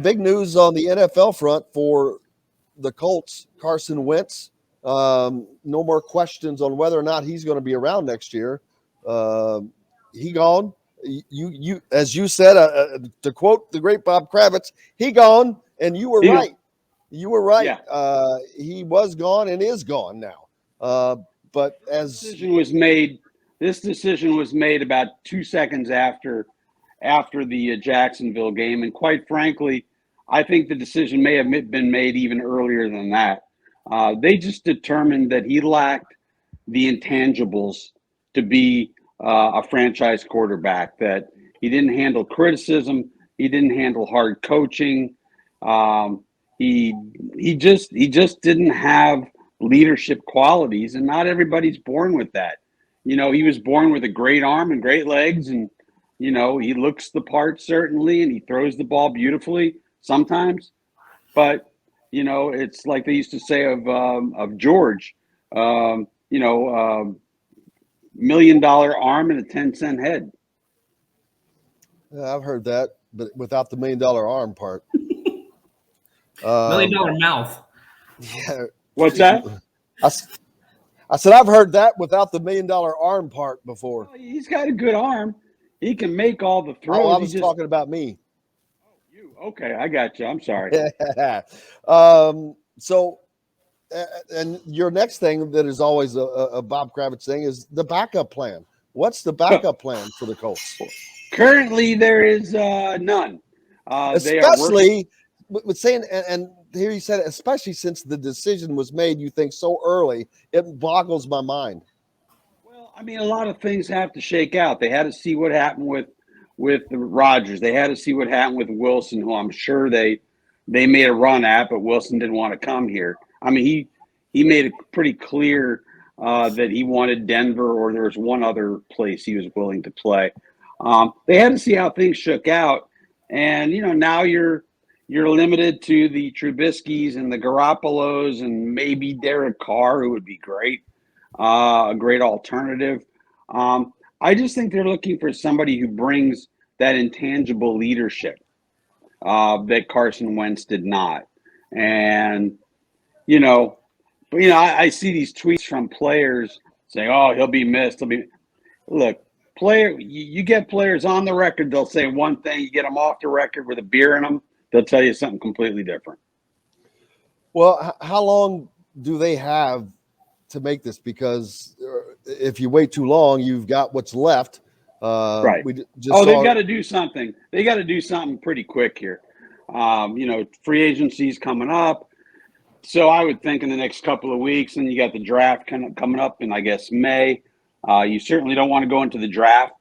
Big news on the NFL front for the Colts. Carson Wentz. No more questions on whether or not he's going to be around next year. He gone. You as you said, to quote the great Bob Kravitz, he gone, and you were right. You were right. Yeah. He was gone and is gone now. But as this decision was made about 2 seconds after the Jacksonville game, and quite frankly, I think the decision may have been made even earlier than that. They just determined that he lacked the intangibles to be a franchise quarterback. That he didn't handle criticism, he didn't handle hard coaching. He just didn't have leadership qualities, and not everybody's born with that. He was born with a great arm and great legs, and he looks the part certainly, and he throws the ball beautifully sometimes. But it's like they used to say of George, $1 million arm and a 10-cent head. I've heard that, but without the $1 million arm part. $1 million mouth. Yeah. What's that? I said I've heard that without the $1 million arm part before. Well, he's got a good arm. He can make all the throws. Oh, I was talking about me. Okay, I got you. I'm sorry. So, and your next thing that is always a Bob Kravitz thing is the backup plan. What's the backup plan for the Colts? Currently, there is none. Especially with saying, and here you said, especially since the decision was made, you think so early, it boggles my mind. Well, I mean, a lot of things have to shake out. They had to see what happened with Rodgers. They had to see what happened with Wilson, who I'm sure they made a run at, but Wilson didn't want to come here. I mean, he made it pretty clear that he wanted Denver, or there was one other place he was willing to play. They had to see how things shook out, and now you're limited to the Trubiskys and the Garoppolos and maybe Derek Carr, who would be great, a great alternative. I just think they're looking for somebody who brings that intangible leadership that Carson Wentz did not. And, I see these tweets from players saying, "Oh, he'll be missed. Look, you get players on the record, they'll say one thing. You get them off the record with a beer in them, they'll tell you something completely different." Well, how long do they have to make this? Because if you wait too long, you've got what's left. Right. They've got to do something. They got to do something pretty quick here. Free agency's coming up. So I would think in the next couple of weeks, and you got the draft coming up in, I guess, May. You certainly don't want to go into the draft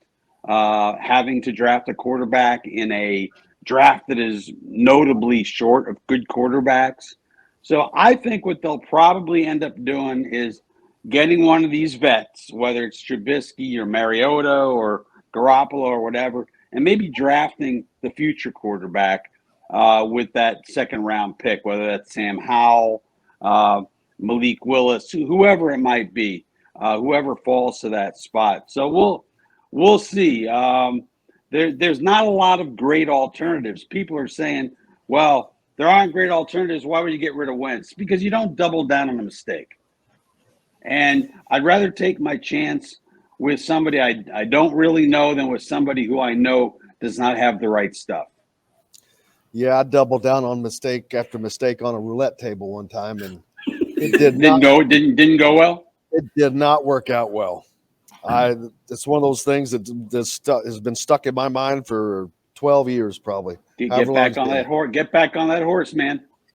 having to draft a quarterback in a draft that is notably short of good quarterbacks. So I think what they'll probably end up doing is getting one of these vets, whether it's Trubisky or Mariota or Garoppolo or whatever, and maybe drafting the future quarterback with that second-round pick, whether that's Sam Howell, Malik Willis, whoever it might be, whoever falls to that spot. So we'll see. There's not a lot of great alternatives. People are saying, well, there aren't great alternatives. Why would you get rid of Wentz? Because you don't double down on a mistake. And I'd rather take my chance with somebody I don't really know than with somebody who I know does not have the right stuff. Yeah, I doubled down on mistake after mistake on a roulette table one time, and it didn't go well. It did not work out well. It's one of those things that has been stuck in my mind for 12 years, probably. Get back on that horse, man.